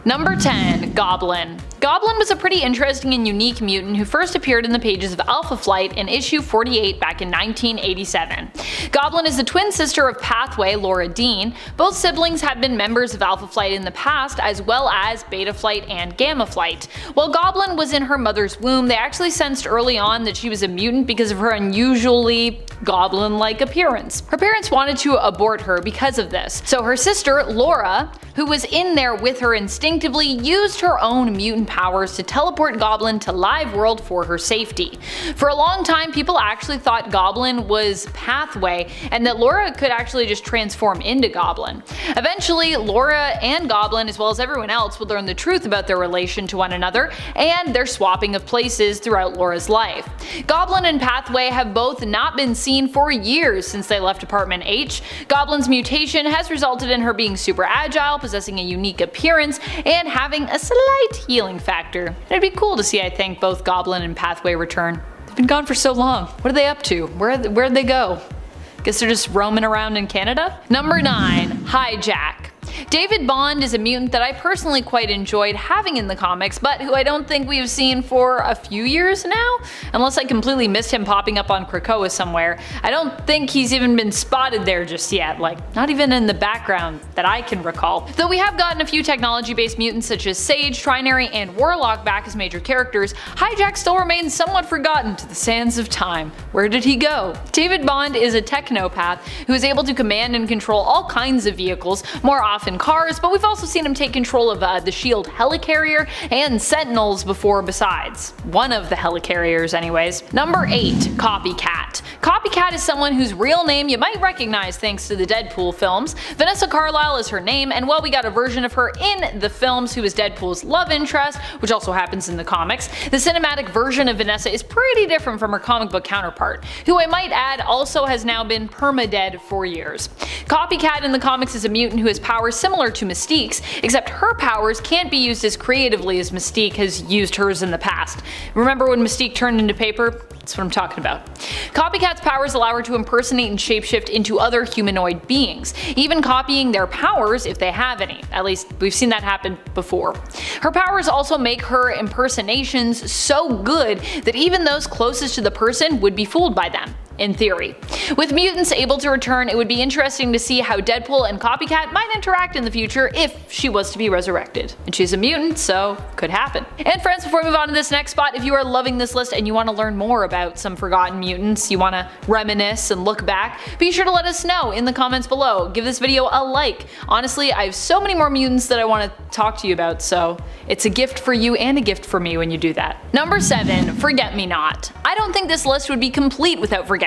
Number 10. Goblin. Goblin was a pretty interesting and unique mutant who first appeared in the pages of Alpha Flight in issue 48 back in 1987. Goblin is the twin sister of Pathway Laura Dean. Both siblings have been members of Alpha Flight in the past, as well as Beta Flight and Gamma Flight. While Goblin was in her mother's womb, they actually sensed early on that she was a mutant because of her unusually goblin-like appearance. Her parents wanted to abort her because of this, so her sister, Laura, who was in there with her instinctively, used her own mutant powers to teleport Goblin to Live World for her safety. For a long time, people actually thought Goblin was Pathway and that Laura could actually just transform into Goblin. Eventually, Laura and Goblin, as well as everyone else, would learn the truth about their relation to one another and their swapping of places throughout Laura's life. Goblin and Pathway have both not been seen for years since they left Apartment H. Goblin's mutation has resulted in her being super agile, possessing a unique appearance, and having a slight healing factor. It'd be cool to see, I think, both Goblin and Pathway return. They've been gone for so long. What are they up to? Where'd they go? Guess they're just roaming around in Canada? Number 9. Hijack. David Bond is a mutant that I personally quite enjoyed having in the comics, but who I don't think we've seen for a few years now, unless I completely missed him popping up on Krakoa somewhere. I don't think he's even been spotted there just yet, like not even in the background that I can recall. Though we have gotten a few technology-based mutants such as Sage, Trinary, and Warlock back as major characters, Hijack still remains somewhat forgotten to the sands of time. Where did he go? David Bond is a technopath who is able to command and control all kinds of vehicles, more often cars, but we've also seen him take control of the SHIELD helicarrier and Sentinels before besides. One of the helicarriers anyways. Number 8. Copycat. Copycat is someone whose real name you might recognize thanks to the Deadpool films. Vanessa Carlyle is her name, and while we got a version of her in the films who is Deadpool's love interest, which also happens in the comics, the cinematic version of Vanessa is pretty different from her comic book counterpart, who I might add also has now been perma-dead for years. Copycat in the comics is a mutant who has powers similar to Mystique's, except her powers can't be used as creatively as Mystique has used hers in the past. Remember when Mystique turned into paper? That's what I'm talking about. Copycat's powers allow her to impersonate and shapeshift into other humanoid beings, even copying their powers if they have any. At least we've seen that happen before. Her powers also make her impersonations so good that even those closest to the person would be fooled by them. In theory. With mutants able to return, it would be interesting to see how Deadpool and Copycat might interact in the future if she was to be resurrected. And she's a mutant, so could happen. And friends, before we move on to this next spot, if you are loving this list and you want to learn more about some forgotten mutants, you want to reminisce and look back, be sure to let us know in the comments below. Give this video a like. Honestly, I have so many more mutants that I want to talk to you about, so it's a gift for you and a gift for me when you do that. Number 7. Forget-Me-Not. I don't think this list would be complete without Forget-Me-Not.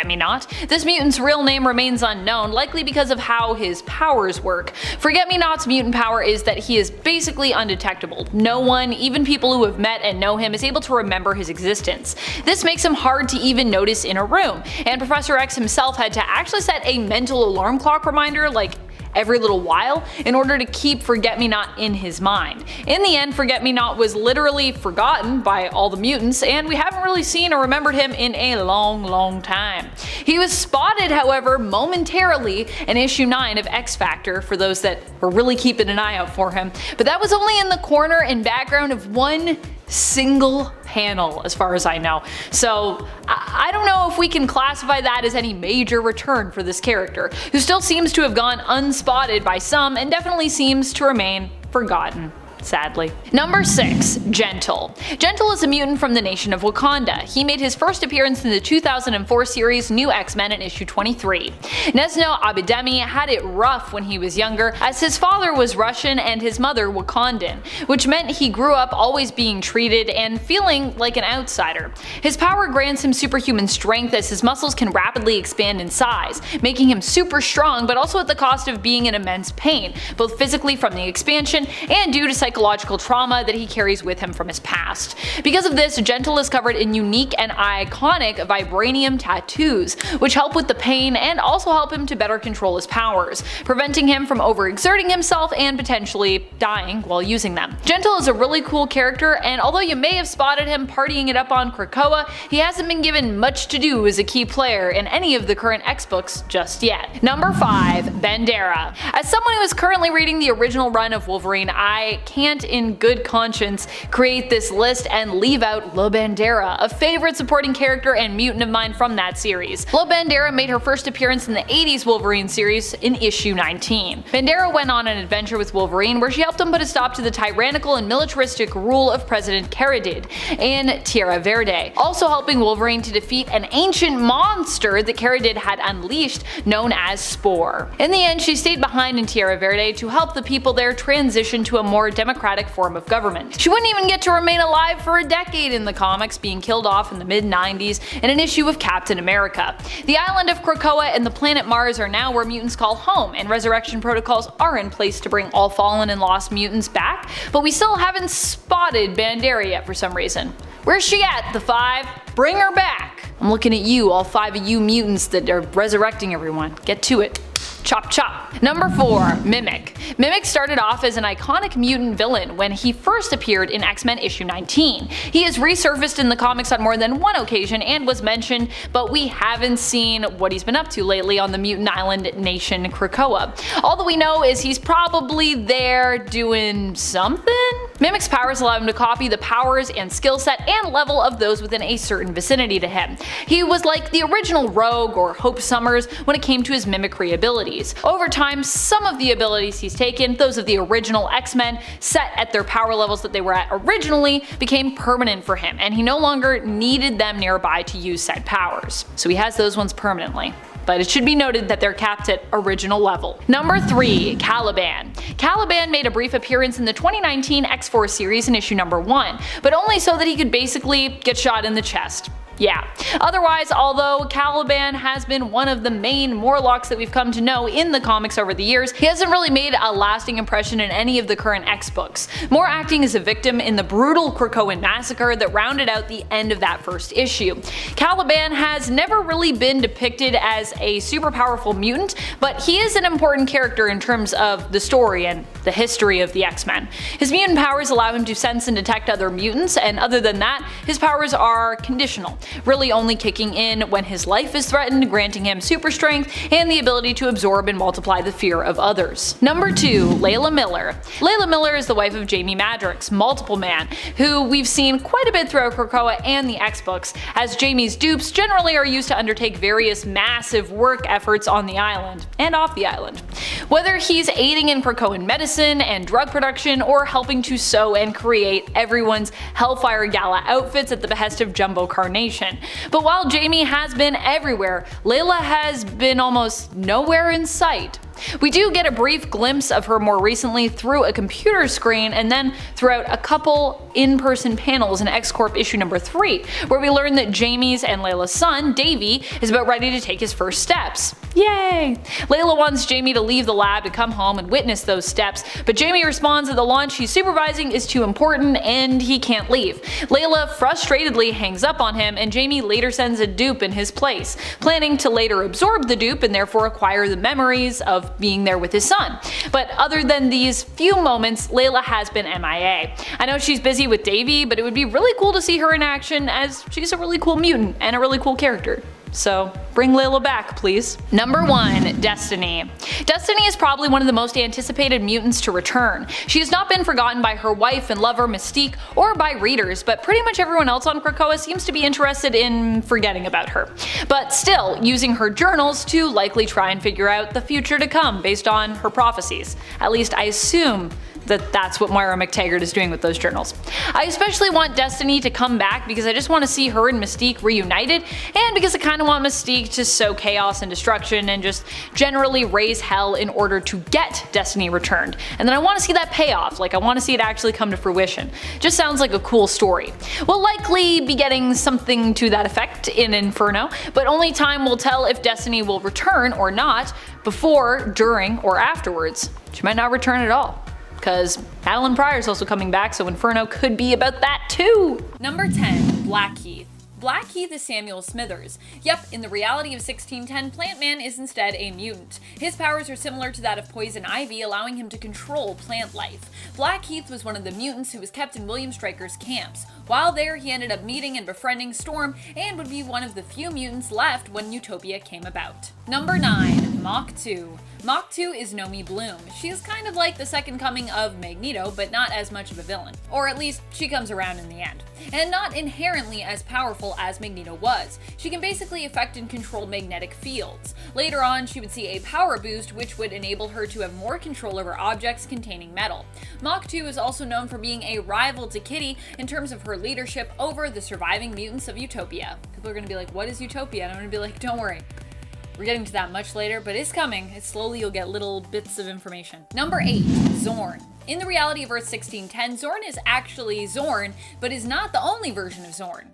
This mutant's real name remains unknown, likely because of how his powers work. Forget-Me-Not's mutant power is that he is basically undetectable. No one, even people who have met and know him, is able to remember his existence. This makes him hard to even notice in a room, and Professor X himself had to actually set a mental alarm clock reminder like every little while in order to keep Forget-Me-Not in his mind. In the end, Forget-Me-Not was literally forgotten by all the mutants, and we haven't really seen or remembered him in a long time. He was spotted, however, momentarily in issue 9 of X Factor, for those that were really keeping an eye out for him, but that was only in the corner and background of one single panel as far as I know. So I don't know if we can classify that as any major return for this character, who still seems to have gone unspotted by some and definitely seems to remain forgotten. Sadly. Number 6. Gentle. Gentle is a mutant from the nation of Wakanda. He made his first appearance in the 2004 series New X-Men in issue 23. Nesno Abidemi had it rough when he was younger, as his father was Russian and his mother Wakandan, which meant he grew up always being treated and feeling like an outsider. His power grants him superhuman strength as his muscles can rapidly expand in size, making him super strong, but also at the cost of being in immense pain, both physically from the expansion and due to psychological trauma that he carries with him from his past. Because of this, Gentle is covered in unique and iconic vibranium tattoos, which help with the pain and also help him to better control his powers, preventing him from overexerting himself and potentially dying while using them. Gentle is a really cool character, and although you may have spotted him partying it up on Krakoa, he hasn't been given much to do as a key player in any of the current X books just yet. Number 5. Bendera. As someone who is currently reading the original run of Wolverine, I can't can't in good conscience create this list and leave out La Bendera, a favorite supporting character and mutant of mine from that series. La Bendera made her first appearance in the 80s Wolverine series in issue 19. Bendera went on an adventure with Wolverine where she helped him put a stop to the tyrannical and militaristic rule of President Caliban in Tierra Verde, also helping Wolverine to defeat an ancient monster that Caliban had unleashed known as Spore. In the end, she stayed behind in Tierra Verde to help the people there transition to a more democratic form of government. She wouldn't even get to remain alive for a decade in the comics, being killed off in the mid-90s in an issue of Captain America. The island of Krakoa and the planet Mars are now where mutants call home, and resurrection protocols are in place to bring all fallen and lost mutants back, but we still haven't spotted Bendera yet for some reason. Where's she at, the Five? Bring her back! I'm looking at you, all 5 of you mutants that are resurrecting everyone. Get to it. Chop chop. Number 4. Mimic. Mimic started off as an iconic mutant villain when he first appeared in X-Men issue 19. He has resurfaced in the comics on more than one occasion and was mentioned, but we haven't seen what he's been up to lately on the mutant island nation Krakoa. All that we know is he's probably there doing something? Mimic's powers allow him to copy the powers and skill set and level of those within a certain vicinity to him. He was like the original Rogue or Hope Summers when it came to his mimicry abilities. Over time, some of the abilities he's taken, those of the original X-Men, set at their power levels that they were at originally, became permanent for him, and he no longer needed them nearby to use said powers. So he has those ones permanently. But it should be noted that they're capped at original level. Number 3. Caliban. Caliban made a brief appearance in the 2019 X-Force series in issue number 1, but only so that he could basically get shot in the chest. Yeah. Otherwise, although Caliban has been one of the main Morlocks that we've come to know in the comics over the years, he hasn't really made a lasting impression in any of the current X books, more acting as a victim in the brutal Krakoan massacre that rounded out the end of that first issue. Caliban has never really been depicted as a super powerful mutant, but he is an important character in terms of the story and the history of the X-Men. His mutant powers allow him to sense and detect other mutants, and other than that, his powers are conditional, really only kicking in when his life is threatened, granting him super strength and the ability to absorb and multiply the fear of others. Number 2. Leila Miller. Leila Miller is the wife of Jamie Madrox, Multiple Man, who we've seen quite a bit throughout Krakoa and the X-Books, as Jamie's dupes generally are used to undertake various massive work efforts on the island, and off the island. Whether he's aiding in Krakoan medicine and drug production, or helping to sew and create everyone's Hellfire Gala outfits at the behest of Jumbo Carnation. But while Jamie has been everywhere, Leila has been almost nowhere in sight. We do get a brief glimpse of her more recently through a computer screen and then throughout a couple in-person panels in X-Corp issue number 3, where we learn that Jamie's and Leila's son, Davey, is about ready to take his first steps. Yay! Leila wants Jamie to leave the lab to come home and witness those steps, but Jamie responds that the launch he's supervising is too important and he can't leave. Leila frustratedly hangs up on him, and Jamie later sends a dupe in his place, planning to later absorb the dupe and therefore acquire the memories of being there with his son. But other than these few moments, Leila has been MIA. I know she's busy with Davey, but it would be really cool to see her in action, as she's a really cool mutant and a really cool character. So bring Leila back, please. Number 1. Destiny. Destiny is probably one of the most anticipated mutants to return. She has not been forgotten by her wife and lover Mystique or by readers, but pretty much everyone else on Krakoa seems to be interested in forgetting about her. But still, using her journals to likely try and figure out the future to come based on her prophecies. At least I assume that's what Moira McTaggart is doing with those journals. I especially want Destiny to come back because I just want to see her and Mystique reunited, and because I kind of want Mystique to sow chaos and destruction and just generally raise hell in order to get Destiny returned. And then I want to see that payoff, like I want to see it actually come to fruition. Just sounds like a cool story. We'll likely be getting something to that effect in Inferno, but only time will tell if Destiny will return or not, before, during, or afterwards. She might not return at all, because Alan Pryor's also coming back, so Inferno could be about that too! Number 10. Blackheath. Blackheath is Samuel Smithers. Yep, in the reality of 1610, Plant-Man is instead a mutant. His powers are similar to that of Poison Ivy, allowing him to control plant life. Blackheath was one of the mutants who was kept in William Stryker's camps. While there, he ended up meeting and befriending Storm, and would be one of the few mutants left when Utopia came about. Number 9. Mach 2. Mach 2 is Nomi Bloom. She is kind of like the second coming of Magneto, but not as much of a villain. Or at least, she comes around in the end. And not inherently as powerful as Magneto was. She can basically affect and control magnetic fields. Later on, she would see a power boost, which would enable her to have more control over objects containing metal. Mach 2 is also known for being a rival to Kitty in terms of her leadership over the surviving mutants of Utopia. People are going to be like, what is Utopia? And I'm going to be like, don't worry. We're getting to that much later, but it's coming. Slowly you'll get little bits of information. Number 8, Zorn. In the reality of Earth 1610, Zorn is actually Zorn, but is not the only version of Zorn.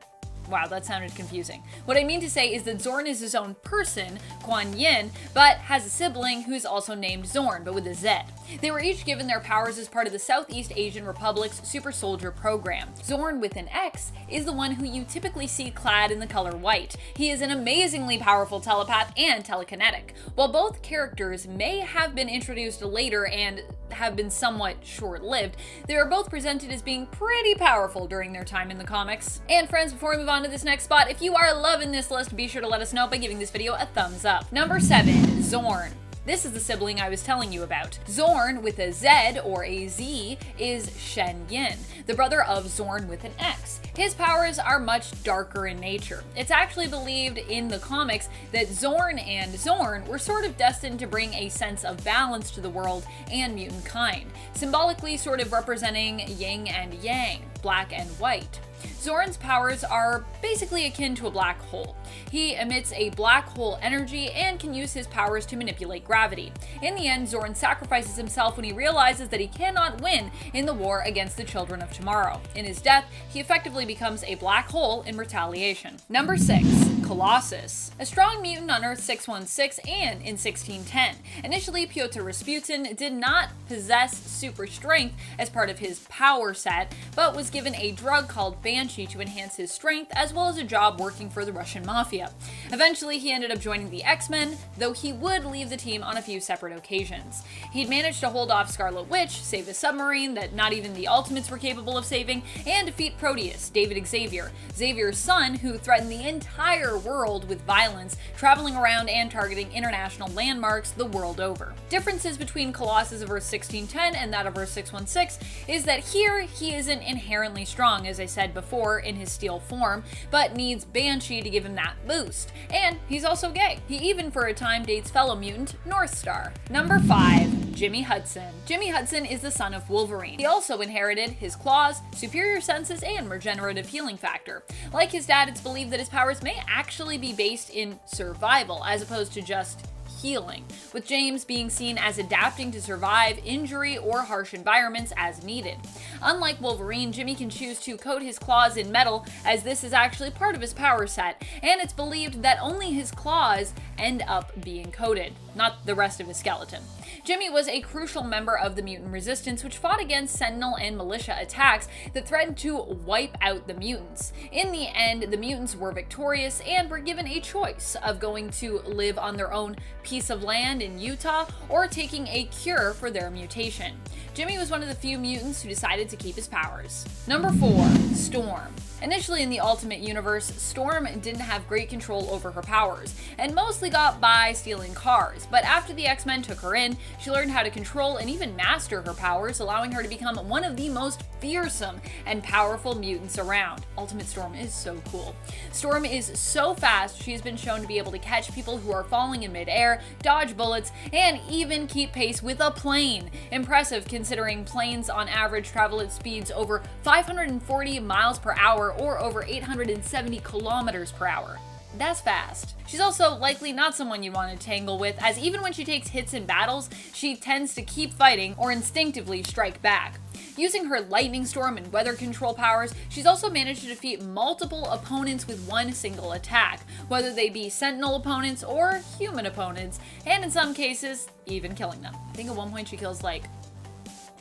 Wow, that sounded confusing. What I mean to say is that Zorn is his own person, Kuan Yin, but has a sibling who's also named Zorn, but with a Z. They were each given their powers as part of the Southeast Asian Republic's Super Soldier program. Zorn with an X is the one who you typically see clad in the color white. He is an amazingly powerful telepath and telekinetic. While both characters may have been introduced later and have been somewhat short-lived, they are both presented as being pretty powerful during their time in the comics. And friends, before we move on to this next spot, if you are loving this list, be sure to let us know by giving this video a thumbs up. Number 7, Zorn. This is the sibling I was telling you about. Zorn with a Z or a Z is Shen Yin, the brother of Zorn with an X. His powers are much darker in nature. It's actually believed in the comics that Zorn and Zorn were sort of destined to bring a sense of balance to the world and mutant kind, symbolically sort of representing yin and yang, black and white. Zorn's powers are basically akin to a black hole. He emits a black hole energy and can use his powers to manipulate gravity. In the end, Zorn sacrifices himself when he realizes that he cannot win in the war against the children of tomorrow. In his death, he effectively becomes a black hole in retaliation. Number 6, Colossus. A strong mutant on Earth 616 and in 1610. Initially, Pyotr Rasputin did not possess super strength as part of his power set, but was given a drug called Banshee to enhance his strength, as well as a job working for the Russian mafia. Eventually, he ended up joining the X-Men, though he would leave the team on a few separate occasions. He'd managed to hold off Scarlet Witch, save a submarine that not even the Ultimates were capable of saving, and defeat Proteus, David Xavier, Xavier's son, who threatened the entire world with violence, traveling around and targeting international landmarks the world over. Differences between Colossus of Earth 1610 and that of Earth 616 is that here he isn't inherently strong, as I said before, in his steel form, but needs Banshee to give him that boost. And he's also gay. He even for a time dates fellow mutant Northstar. Number 5, Jimmy Hudson. Jimmy Hudson is the son of Wolverine. He also inherited his claws, superior senses, and regenerative healing factor. Like his dad, it's believed that his powers may actually be based in survival as opposed to just healing, with James being seen as adapting to survive injury or harsh environments as needed. Unlike Wolverine, Jimmy can choose to coat his claws in metal, as this is actually part of his power set, and it's believed that only his claws end up being coated, not the rest of his skeleton. Jimmy was a crucial member of the mutant resistance, which fought against Sentinel and militia attacks that threatened to wipe out the mutants. In the end, the mutants were victorious and were given a choice of going to live on their own piece of land in Utah or taking a cure for their mutation. Jimmy was one of the few mutants who decided to keep his powers. Number 4, Storm. Initially in the Ultimate Universe, Storm didn't have great control over her powers, and mostly got by stealing cars, but after the X-Men took her in, she learned how to control and even master her powers, allowing her to become one of the most fearsome and powerful mutants around. Ultimate Storm is so cool. Storm is so fast, she has been shown to be able to catch people who are falling in midair, dodge bullets, and even keep pace with a plane. Impressive considering planes on average travel at speeds over 540 miles per hour or over 870 kilometers per hour. That's fast. She's also likely not someone you'd want to tangle with, as even when she takes hits in battles, she tends to keep fighting or instinctively strike back. Using her lightning storm and weather control powers, she's also managed to defeat multiple opponents with one single attack, whether they be Sentinel opponents or human opponents, and in some cases, even killing them. I think at one point she kills like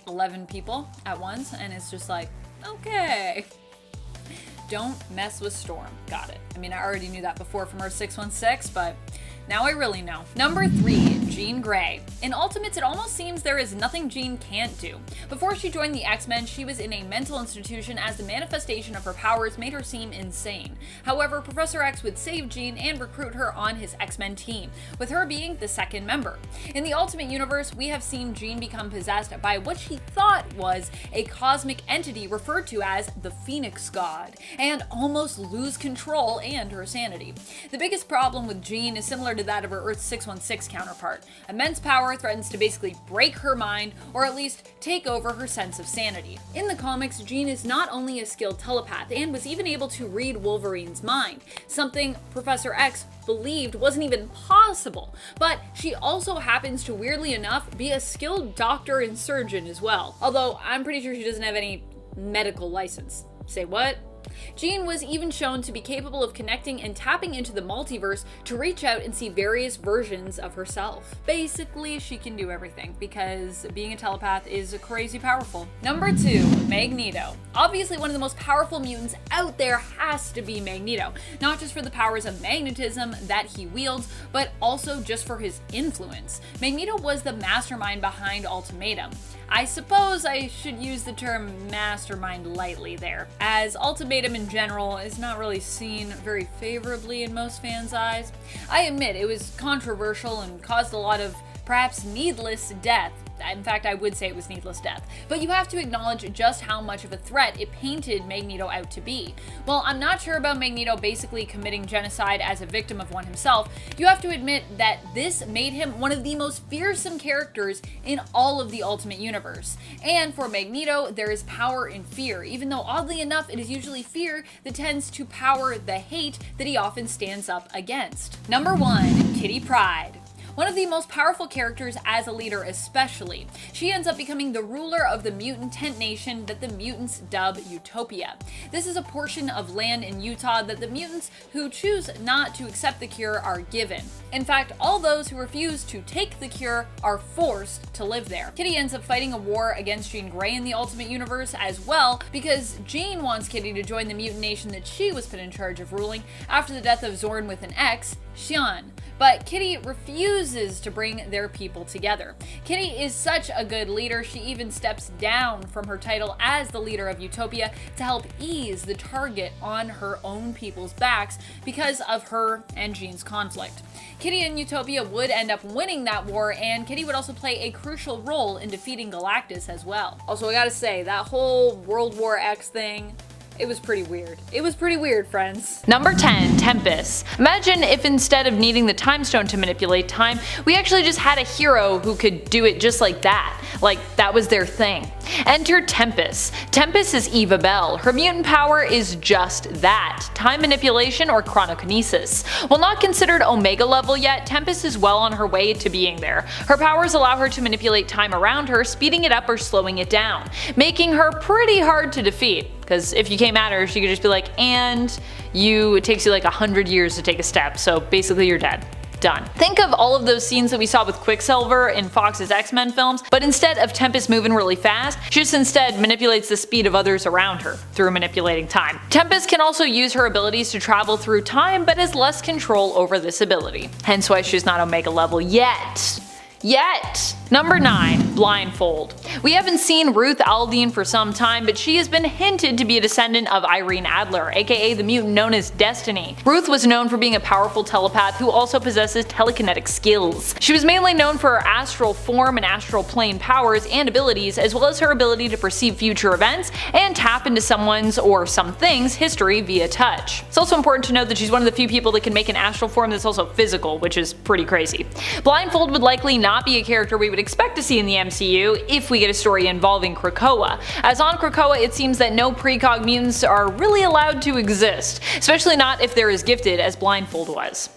11 people at once, and it's just like, okay. Don't mess with Storm. Got it. I mean, I already knew that before from Earth 616, but now I really know. Number 3, Jean Grey. In Ultimates, it almost seems there is nothing Jean can't do. Before she joined the X-Men, she was in a mental institution as the manifestation of her powers made her seem insane. However, Professor X would save Jean and recruit her on his X-Men team, with her being the second member. In the Ultimate Universe, we have seen Jean become possessed by what she thought was a cosmic entity referred to as the Phoenix God, and almost lose control and her sanity. The biggest problem with Jean is similar to that of her Earth 616 counterpart. Immense power threatens to basically break her mind, or at least take over her sense of sanity. In the comics, Jean is not only a skilled telepath and was even able to read Wolverine's mind, something Professor X believed wasn't even possible, but she also happens to, weirdly enough, be a skilled doctor and surgeon as well, although I'm pretty sure she doesn't have any medical license. Say what? Jean was even shown to be capable of connecting and tapping into the multiverse to reach out and see various versions of herself. Basically, she can do everything, because being a telepath is crazy powerful. Number 2, Magneto. Obviously, one of the most powerful mutants out there has to be Magneto, not just for the powers of magnetism that he wields, but also just for his influence. Magneto was the mastermind behind Ultimatum. I suppose I should use the term mastermind lightly there, as Ultimatum in general is not really seen very favorably in most fans' eyes. I admit it was controversial and caused a lot of perhaps needless death. In fact, I would say it was needless death. But you have to acknowledge just how much of a threat it painted Magneto out to be. While I'm not sure about Magneto basically committing genocide as a victim of one himself, you have to admit that this made him one of the most fearsome characters in all of the Ultimate Universe. And for Magneto, there is power in fear, even though oddly enough, it is usually fear that tends to power the hate that he often stands up against. Number 1, Kitty Pryde. One of the most powerful characters as a leader especially. She ends up becoming the ruler of the mutant tent nation that the mutants dub Utopia. This is a portion of land in Utah that the mutants who choose not to accept the cure are given. In fact, all those who refuse to take the cure are forced to live there. Kitty ends up fighting a war against Jean Grey in the Ultimate Universe as well, because Jean wants Kitty to join the mutant nation that she was put in charge of ruling after the death of Zorn with an X, Xian. But Kitty refuses to bring their people together. Kitty is such a good leader, she even steps down from her title as the leader of Utopia to help ease the target on her own people's backs because of her and Jean's conflict. Kitty and Utopia would end up winning that war, and Kitty would also play a crucial role in defeating Galactus as well. Also, I gotta say, that whole World War X thing, it was pretty weird. It was pretty weird, friends. Number 10, Tempest. Imagine if instead of needing the time stone to manipulate time, we actually just had a hero who could do it just like that. Like, that was their thing. Enter Tempest. Tempest is Eva Bell. Her mutant power is just that, time manipulation or chronokinesis. While not considered Omega level yet, Tempest is well on her way to being there. Her powers allow her to manipulate time around her, speeding it up or slowing it down, making her pretty hard to defeat. Because if you came at her, she could just be like, and it takes you like 100 years to take a step, so basically you're dead. Done. Think of all of those scenes that we saw with Quicksilver in Fox's X-Men films, but instead of Tempest moving really fast, she just instead manipulates the speed of others around her through manipulating time. Tempest can also use her abilities to travel through time, but has less control over this ability. Hence why she's not Omega level yet. Number 9, Blindfold. We haven't seen Ruth Aldine for some time, but she has been hinted to be a descendant of Irene Adler, aka the mutant known as Destiny. Ruth was known for being a powerful telepath who also possesses telekinetic skills. She was mainly known for her astral form and astral plane powers and abilities, as well as her ability to perceive future events and tap into someone's or something's history via touch. It's also important to note that she's one of the few people that can make an astral form that's also physical, which is pretty crazy. Blindfold would likely not be a character we would expect to see in the MCU if we get a story involving Krakoa, as on Krakoa it seems that no precog mutants are really allowed to exist, especially not if they're as gifted as Blindfold was.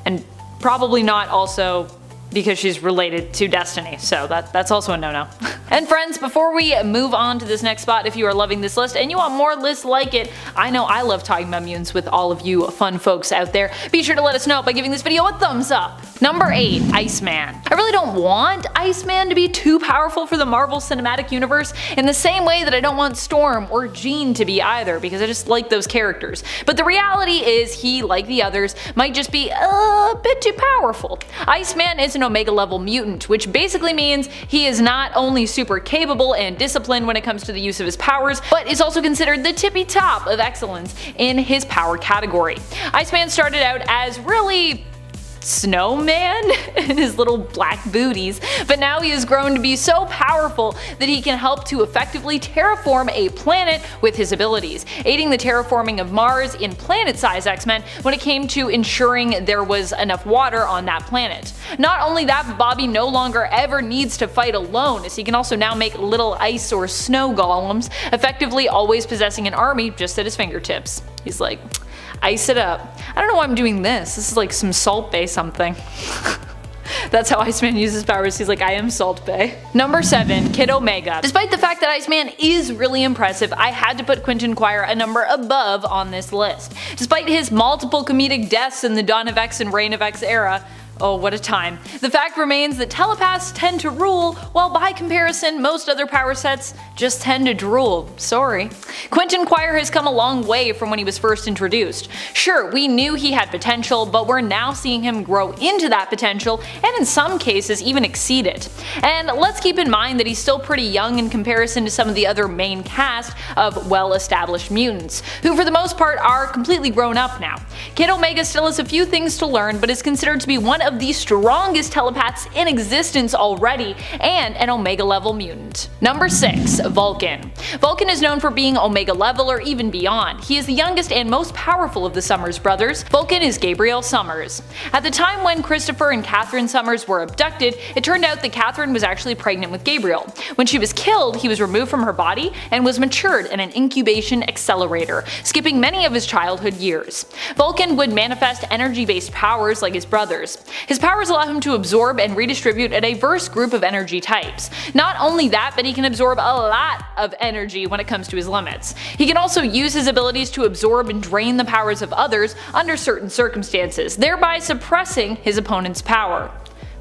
And probably not also because she's related to Destiny, so that's also a no-no. And friends, before we move on to this next spot, if you are loving this list and you want more lists like it, I know I love talking about mutants with all of you fun folks out there. Be sure to let us know by giving this video a thumbs up. Number 8, Iceman. I really don't want Iceman to be too powerful for the Marvel Cinematic Universe in the same way that I don't want Storm or Jean to be either, because I just like those characters. But the reality is he, like the others, might just be a bit too powerful. Iceman is an an Omega level mutant, which basically means he is not only super capable and disciplined when it comes to the use of his powers, but is also considered the tippy top of excellence in his power category. Iceman started out as really snowman in his little black booties, but now he has grown to be so powerful that he can help to effectively terraform a planet with his abilities, aiding the terraforming of Mars in planet-size X-Men when it came to ensuring there was enough water on that planet. Not only that, but Bobby no longer ever needs to fight alone, as he can also now make little ice or snow golems, effectively always possessing an army just at his fingertips. He's like, ice it up. I don't know why I'm doing this. This is like some Salt Bae something. That's how Iceman uses powers. He's like, I am Salt Bae. Number 7, Kid Omega. Despite the fact that Iceman is really impressive, I had to put Quentin Quire a number above on this list. Despite his multiple comedic deaths in the Dawn of X and Reign of X era, oh, what a time. The fact remains that telepaths tend to rule, while by comparison most other power sets just tend to drool. Sorry. Quentin Quire has come a long way from when he was first introduced. Sure, we knew he had potential, but we're now seeing him grow into that potential, and in some cases even exceed it. And let's keep in mind that he's still pretty young in comparison to some of the other main cast of well-established mutants, who for the most part are completely grown up now. Kid Omega still has a few things to learn, but is considered to be one of the strongest telepaths in existence already, and an Omega level mutant. Number 6, Vulcan. Vulcan is known for being Omega level or even beyond. He is the youngest and most powerful of the Summers brothers. Vulcan is Gabriel Summers. At the time when Christopher and Catherine Summers were abducted, it turned out that Catherine was actually pregnant with Gabriel. When she was killed, he was removed from her body and was matured in an incubation accelerator, skipping many of his childhood years. Vulcan would manifest energy-based powers like his brothers. His powers allow him to absorb and redistribute a diverse group of energy types. Not only that, but he can absorb a lot of energy when it comes to his limits. He can also use his abilities to absorb and drain the powers of others under certain circumstances, thereby suppressing his opponent's power,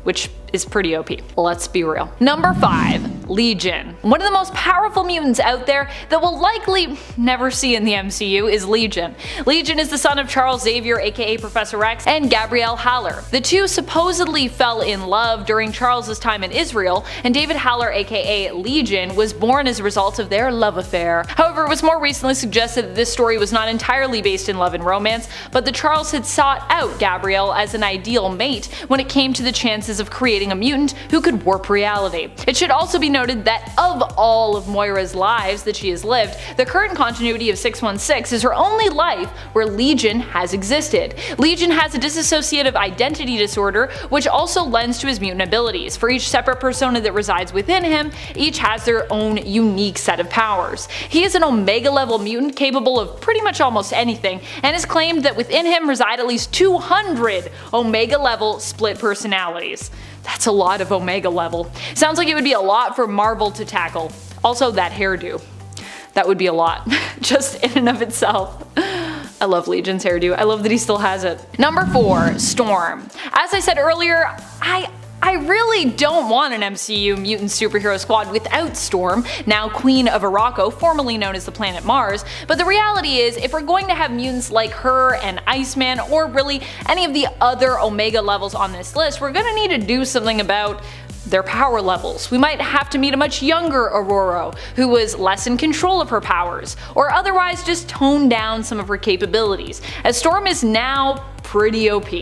which is pretty OP. Let's be real. Number 5, Legion. One of the most powerful mutants out there that we'll likely never see in the MCU is Legion. Legion is the son of Charles Xavier, aka Professor X, and Gabrielle Haller. The two supposedly fell in love during Charles's time in Israel, and David Haller, aka Legion, was born as a result of their love affair. However, it was more recently suggested that this story was not entirely based in love and romance, but that Charles had sought out Gabrielle as an ideal mate when it came to the chances of creating a mutant who could warp reality. It should also be noted that of all of Moira's lives that she has lived, the current continuity of 616 is her only life where Legion has existed. Legion has a dissociative identity disorder, which also lends to his mutant abilities. For each separate persona that resides within him, each has their own unique set of powers. He is an Omega level mutant capable of pretty much almost anything, and has claimed that within him reside at least 200 Omega level split personalities. That's a lot of Omega level. Sounds like it would be a lot for Marvel to tackle. Also, that hairdo. That would be a lot, just in and of itself. I love Legion's hairdo. I love that he still has it. Number 4, Storm. As I said earlier, I really don't want an MCU mutant superhero squad without Storm, now Queen of Arakko, formerly known as the planet Mars, but the reality is, if we're going to have mutants like her and Iceman, or really any of the other Omega levels on this list, we're gonna need to do something about their power levels. We might have to meet a much younger Aurora, who was less in control of her powers, or otherwise just tone down some of her capabilities, as Storm is now pretty OP.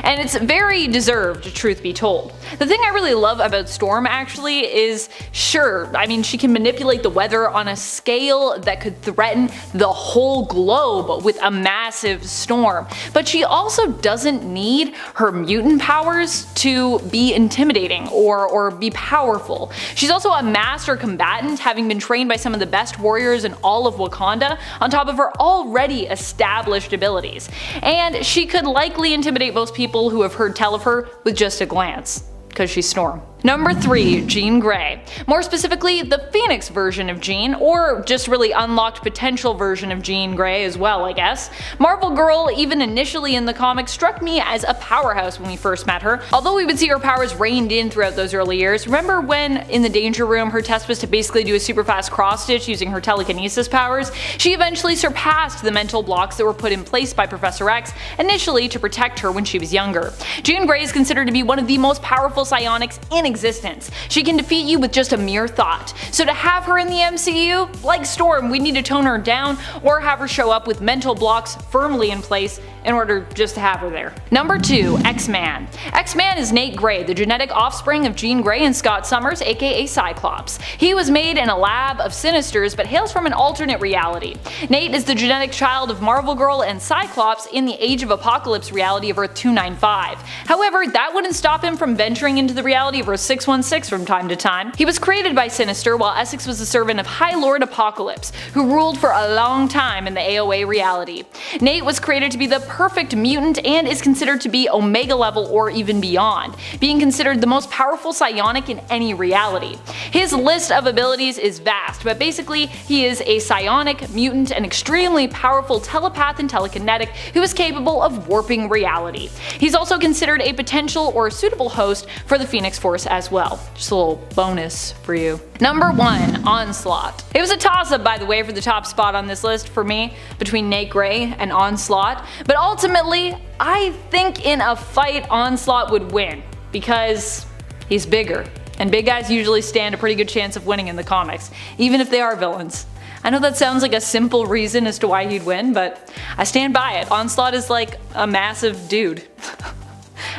And it's very deserved, truth be told. The thing I really love about Storm actually is, sure, I mean, she can manipulate the weather on a scale that could threaten the whole globe with a massive storm, but she also doesn't need her mutant powers to be intimidating or be powerful. She's also a master combatant, having been trained by some of the best warriors in all of Wakanda, on top of her already established abilities. And she could likely intimidate most people who have heard tell of her with just a glance, because she's Storm. Number 3. Jean Grey. More specifically, the Phoenix version of Jean, or just really unlocked potential version of Jean Grey as well, I guess. Marvel Girl, even initially in the comics, struck me as a powerhouse when we first met her. Although we would see her powers reined in throughout those early years, remember when, in the Danger Room, her test was to basically do a super fast cross-stitch using her telekinesis powers? She eventually surpassed the mental blocks that were put in place by Professor X, initially to protect her when she was younger. Jean Grey is considered to be one of the most powerful psionics in existence. She can defeat you with just a mere thought. So to have her in the MCU, like Storm, we need to tone her down or have her show up with mental blocks firmly in place in order just to have her there. Number 2. X-Man. X-Man is Nate Grey, the genetic offspring of Jean Grey and Scott Summers, aka Cyclops. He was made in a lab of Sinisters but hails from an alternate reality. Nate is the genetic child of Marvel Girl and Cyclops in the Age of Apocalypse reality of Earth 295. However, that wouldn't stop him from venturing into the reality of Earth 616 from time to time. He was created by Sinister while Essex was a servant of High Lord Apocalypse, who ruled for a long time in the AOA reality. Nate was created to be the perfect mutant and is considered to be Omega level or even beyond, being considered the most powerful psionic in any reality. His list of abilities is vast, but basically he is a psionic, mutant, and extremely powerful telepath and telekinetic who is capable of warping reality. He's also considered a potential or suitable host for the Phoenix Force as well. Just a little bonus for you. Number 1. Onslaught. It was a toss-up, by the way, for the top spot on this list for me between Nate Grey and Onslaught, but ultimately I think in a fight Onslaught would win because he's bigger, and big guys usually stand a pretty good chance of winning in the comics, even if they are villains. I know that sounds like a simple reason as to why he'd win, but I stand by it. Onslaught is like a massive dude.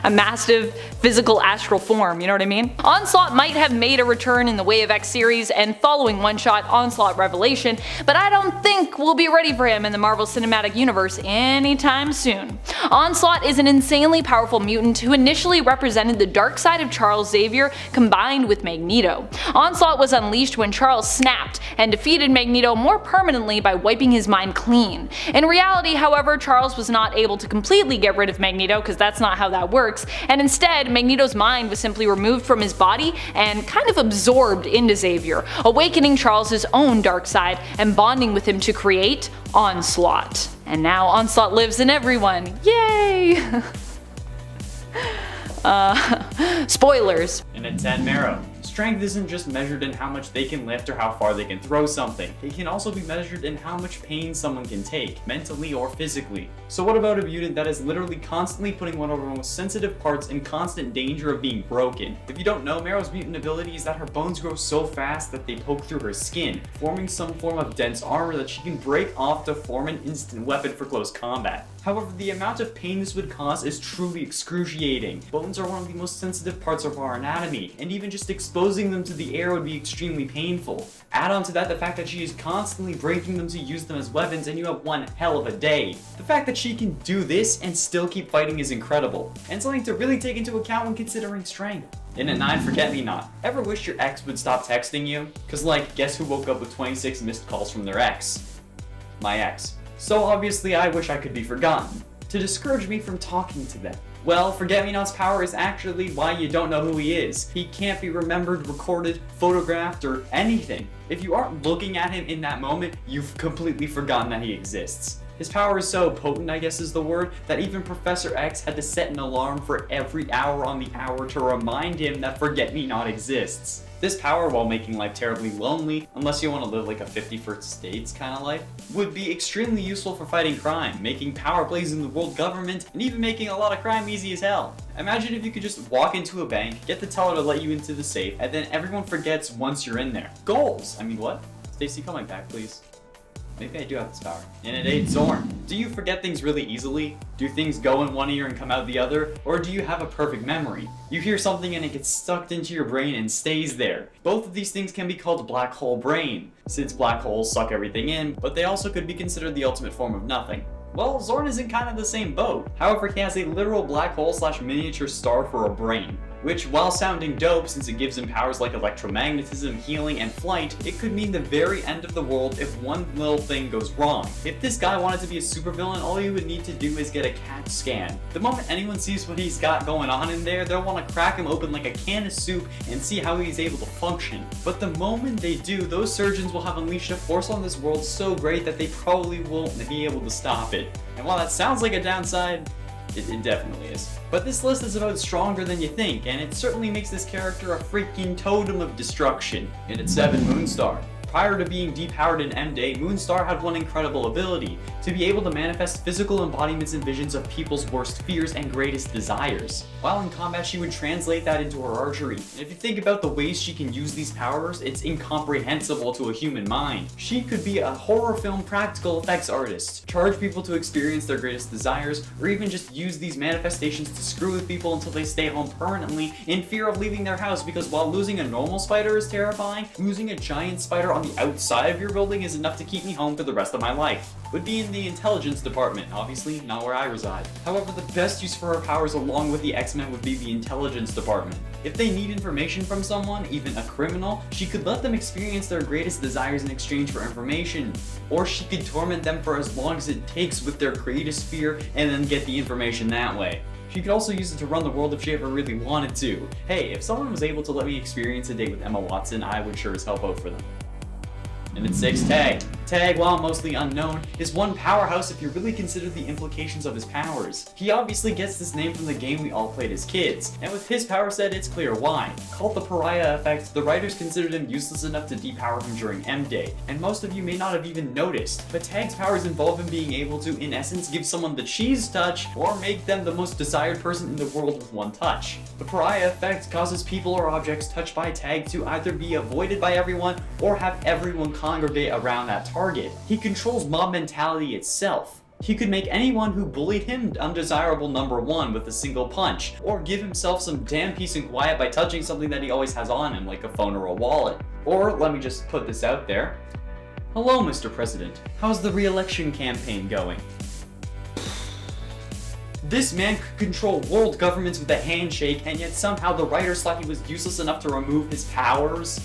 A massive physical astral form, you know what I mean? Onslaught might have made a return in the Way of X series and following one-shot Onslaught Revelation, but I don't think we'll be ready for him in the Marvel Cinematic Universe anytime soon. Onslaught is an insanely powerful mutant who initially represented the dark side of Charles Xavier combined with Magneto. Onslaught was unleashed when Charles snapped and defeated Magneto more permanently by wiping his mind clean. In reality, however, Charles was not able to completely get rid of Magneto because that's not how that works, and instead Magneto's mind was simply removed from his body and kind of absorbed into Xavier, awakening Charles' own dark side and bonding with him to create Onslaught. And now Onslaught lives in everyone. Yay! Spoilers. In a 10 marrow. Strength isn't just measured in how much they can lift or how far they can throw something. It can also be measured in how much pain someone can take, mentally or physically. So what about a mutant that is literally constantly putting one of her most sensitive parts in constant danger of being broken? If you don't know, Marrow's mutant ability is that her bones grow so fast that they poke through her skin, forming some form of dense armor that she can break off to form an instant weapon for close combat. However, the amount of pain this would cause is truly excruciating. Bones are one of the most sensitive parts of our anatomy, and even just exposing them to the air would be extremely painful. Add on to that the fact that she is constantly breaking them to use them as weapons, and you have one hell of a day. The fact that she can do this and still keep fighting is incredible, and something to really take into account when considering strength. In a 9 forget-me-not, ever wish your ex would stop texting you? Cause like, guess who woke up with 26 missed calls from their ex? My ex. So obviously I wish I could be forgotten, to discourage me from talking to them. Well, Forget-Me-Not's power is actually why you don't know who he is. He can't be remembered, recorded, photographed, or anything. If you aren't looking at him in that moment, you've completely forgotten that he exists. His power is so potent, I guess is the word, that even Professor X had to set an alarm for every hour on the hour to remind him that Forget-Me-Not exists. This power, while making life terribly lonely, unless you want to live like a 51st States kind of life, would be extremely useful for fighting crime, making power plays in the world government, and even making a lot of crime easy as hell. Imagine if you could just walk into a bank, get the teller to let you into the safe, and then everyone forgets once you're in there. Goals! I mean, what? Stacy, come back, please. Maybe I do have this power. In a date, Zorn. Do you forget things really easily? Do things go in one ear and come out the other? Or do you have a perfect memory? You hear something and it gets sucked into your brain and stays there. Both of these things can be called black hole brain, since black holes suck everything in, but they also could be considered the ultimate form of nothing. Well, Zorn is in kind of the same boat. However, he has a literal black hole / miniature star for a brain. which, while sounding dope since it gives him powers like electromagnetism, healing, and flight, it could mean the very end of the world if one little thing goes wrong. If this guy wanted to be a supervillain, all he would need to do is get a CAT scan. The moment anyone sees what he's got going on in there, they'll want to crack him open like a can of soup and see how he's able to function. But the moment they do, those surgeons will have unleashed a force on this world so great that they probably won't be able to stop it. And while that sounds like a downside, it definitely is. But this list is about stronger than you think, and it certainly makes this character a freaking totem of destruction. And at 7, Moonstar. Prior to being depowered in M-Day, Moonstar had one incredible ability, to be able to manifest physical embodiments and visions of people's worst fears and greatest desires. While in combat, she would translate that into her archery. And if you think about the ways she can use these powers, it's incomprehensible to a human mind. She could be a horror film practical effects artist, charge people to experience their greatest desires, or even just use these manifestations to screw with people until they stay home permanently in fear of leaving their house, because while losing a normal spider is terrifying, losing a giant spider on the outside of your building is enough to keep me home for the rest of my life. Would be in the intelligence department, obviously not where I reside. However, the best use for her powers along with the X-Men would be the intelligence department. If they need information from someone, even a criminal, she could let them experience their greatest desires in exchange for information. Or she could torment them for as long as it takes with their greatest fear and then get the information that way. She could also use it to run the world if she ever really wanted to. Hey, if someone was able to let me experience a date with Emma Watson, I would sure as hell vote for them. And at 6, Tag. Tag, while mostly unknown, is one powerhouse if you really consider the implications of his powers. He obviously gets this name from the game we all played as kids, and with his power set, it's clear why. Called the Pariah Effect, the writers considered him useless enough to depower him during M-Day, and most of you may not have even noticed, but Tag's powers involve him being able to, in essence, give someone the cheese touch, or make them the most desired person in the world with one touch. The Pariah Effect causes people or objects touched by Tag to either be avoided by everyone, or have everyone congregate around that target. He controls mob mentality itself. He could make anyone who bullied him undesirable number 1 with a single punch, or give himself some damn peace and quiet by touching something that he always has on him, like a phone or a wallet. Or, let me just put this out there. Hello, Mr. President. How's the re-election campaign going? This man could control world governments with a handshake, and yet somehow the writers thought he was useless enough to remove his powers?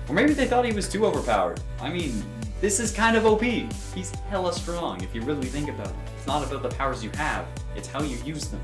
Or maybe they thought he was too overpowered. I mean, this is kind of OP. He's hella strong if you really think about it. It's not about the powers you have, it's how you use them.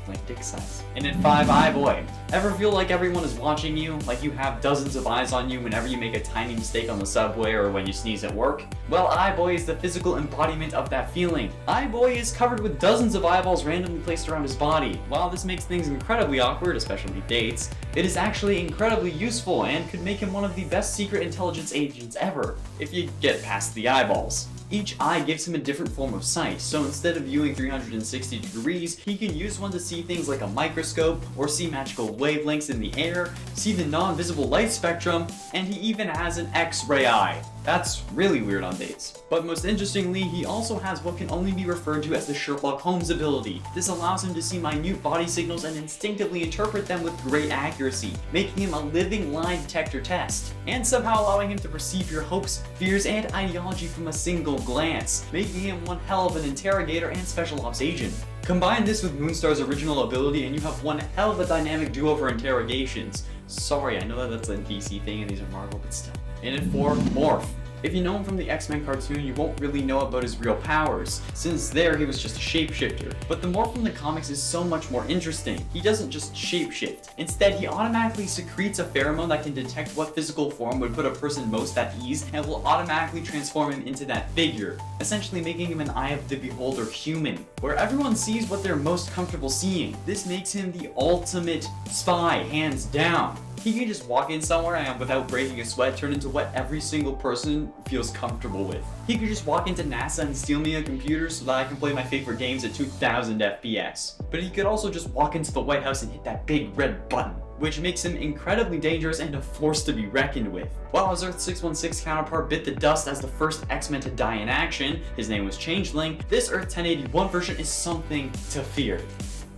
Like dick size. And at 5, Eye-Boy. Ever feel like everyone is watching you? Like you have dozens of eyes on you whenever you make a tiny mistake on the subway or when you sneeze at work? Well, Eye-Boy is the physical embodiment of that feeling. Eye-Boy is covered with dozens of eyeballs randomly placed around his body. While this makes things incredibly awkward, especially dates, it is actually incredibly useful and could make him one of the best secret intelligence agents ever, if you get past the eyeballs. Each eye gives him a different form of sight, so instead of viewing 360 degrees, he can use one to see things like a microscope, or see magical wavelengths in the air, see the non-visible light spectrum, and he even has an X-ray eye. That's really weird on dates. But most interestingly, he also has what can only be referred to as the Sherlock Holmes ability. This allows him to see minute body signals and instinctively interpret them with great accuracy, making him a living lie detector test, and somehow allowing him to perceive your hopes, fears, and ideology from a single glance, making him one hell of an interrogator and special ops agent. Combine this with Moonstar's original ability and you have one hell of a dynamic duo for interrogations. Sorry, I know that that's a DC thing and these are Marvel, but still. And at 4, Morph. If you know him from the X-Men cartoon, you won't really know about his real powers, since there he was just a shapeshifter. But the Morph from the comics is so much more interesting. He doesn't just shapeshift. Instead, he automatically secretes a pheromone that can detect what physical form would put a person most at ease and will automatically transform him into that figure, essentially making him an eye of the beholder human, where everyone sees what they're most comfortable seeing. This makes him the ultimate spy, hands down. He can just walk in somewhere and without breaking a sweat turn into what every single person feels comfortable with. He could just walk into NASA and steal me a computer so that I can play my favorite games at 2000 FPS. But he could also just walk into the White House and hit that big red button, which makes him incredibly dangerous and a force to be reckoned with. While his Earth 616 counterpart bit the dust as the first X-Men to die in action, his name was Changeling, this Earth 1081 version is something to fear.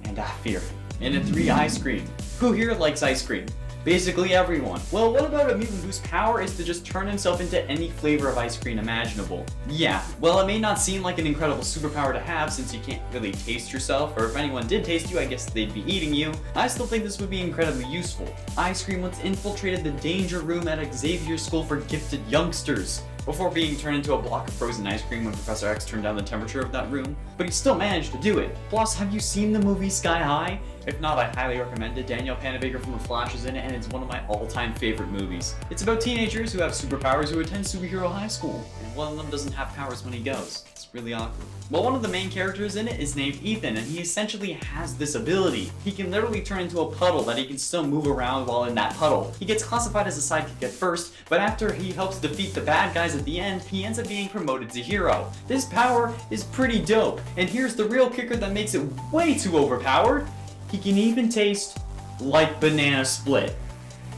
And I fear him. And at 3, Ice Cream. Who here likes ice cream? Basically everyone. Well, what about a mutant whose power is to just turn himself into any flavor of ice cream imaginable? Yeah, well, it may not seem like an incredible superpower to have since you can't really taste yourself, or if anyone did taste you, I guess they'd be eating you. I still think this would be incredibly useful. Ice cream once infiltrated the danger room at Xavier's school for gifted youngsters, before being turned into a block of frozen ice cream when Professor X turned down the temperature of that room. But he still managed to do it. Plus, have you seen the movie Sky High? If not, I highly recommend it. Danielle Panabaker from The Flash is in it, and it's one of my all-time favorite movies. It's about teenagers who have superpowers who attend superhero high school, and one of them doesn't have powers when he goes. It's really awkward. Well, one of the main characters in it is named Ethan, and he essentially has this ability. He can literally turn into a puddle that he can still move around while in that puddle. He gets classified as a sidekick at first, but after he helps defeat the bad guys at the end, he ends up being promoted to hero. This power is pretty dope, and here's the real kicker that makes it way too overpowered. He can even taste like banana split.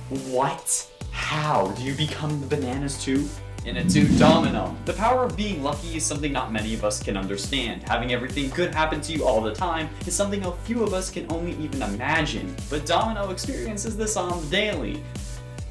What? How do you become the bananas too? In a 2 domino. The power of being lucky is something not many of us can understand. Having everything good happen to you all the time is something a few of us can only even imagine. But Domino experiences this on the daily.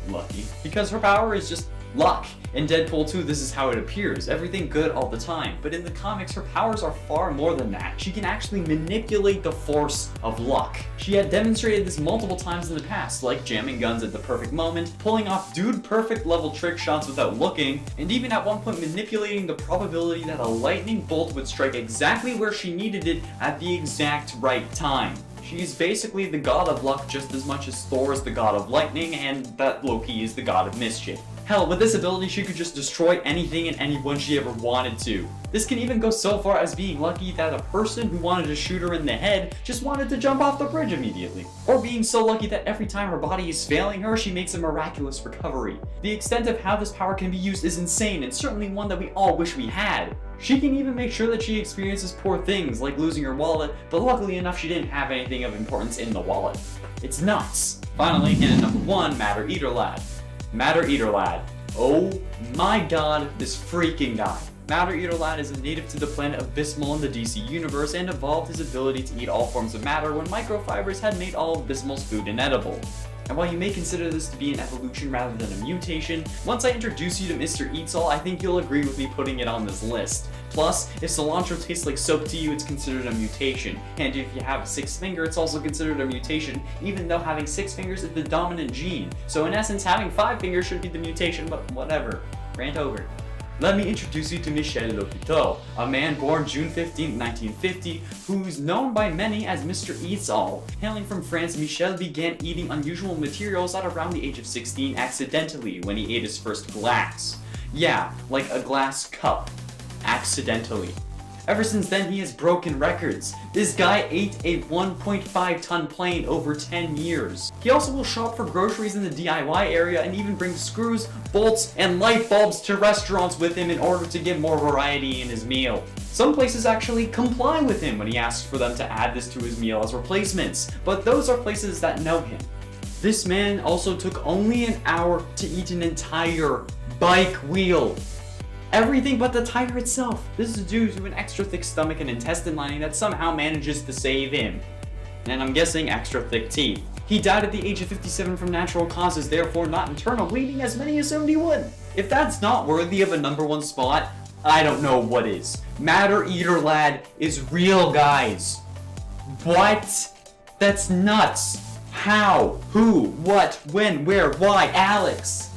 Lucky. Because her power is just luck. In Deadpool 2, this is how it appears. Everything good all the time. But in the comics, her powers are far more than that. She can actually manipulate the force of luck. She had demonstrated this multiple times in the past, like jamming guns at the perfect moment, pulling off dude-perfect level trick shots without looking, and even at one point manipulating the probability that a lightning bolt would strike exactly where she needed it at the exact right time. She's basically the god of luck just as much as Thor is the god of lightning and that Loki is the god of mischief. Hell, with this ability she could just destroy anything and anyone she ever wanted to. This can even go so far as being lucky that a person who wanted to shoot her in the head just wanted to jump off the bridge immediately. Or being so lucky that every time her body is failing her, she makes a miraculous recovery. The extent of how this power can be used is insane and certainly one that we all wish we had. She can even make sure that she experiences poor things like losing her wallet, but luckily enough she didn't have anything of importance in the wallet. It's nuts. Finally, in at number 1, Matter Eater Lad. Matter Eater Lad. Oh my god, this freaking guy. Matter Eater Lad is a native to the planet Abysmal in the DC universe and evolved his ability to eat all forms of matter when microfibers had made all of Abysmal's food inedible. And while you may consider this to be an evolution rather than a mutation, once I introduce you to Mr. Eats All, I think you'll agree with me putting it on this list. Plus, if cilantro tastes like soap to you, it's considered a mutation. And if you have a 6th finger, it's also considered a mutation, even though having 6 fingers is the dominant gene. So in essence, having 5 fingers should be the mutation, but whatever. Rant over. Let me introduce you to Michel Lokito, a man born June 15, 1950, who's known by many as Mr. Eats All. Hailing from France, Michel began eating unusual materials at around the age of 16 accidentally when he ate his first glass. Yeah, like a glass cup. Accidentally. Ever since then, he has broken records. This guy ate a 1.5 ton plane over 10 years. He also will shop for groceries in the DIY area and even bring screws, bolts, and light bulbs to restaurants with him in order to get more variety in his meal. Some places actually comply with him when he asks for them to add this to his meal as replacements, but those are places that know him. This man also took only an hour to eat an entire bike wheel. Everything but the tire itself. This is due to an extra thick stomach and intestine lining that somehow manages to save him. And I'm guessing extra thick teeth. He died at the age of 57 from natural causes, therefore not internal bleeding as many assumed he would. If that's not worthy of a number 1 spot, I don't know what is. Matter Eater Lad is real, guys. What? That's nuts. How? Who? What? When? Where? Why? Alex?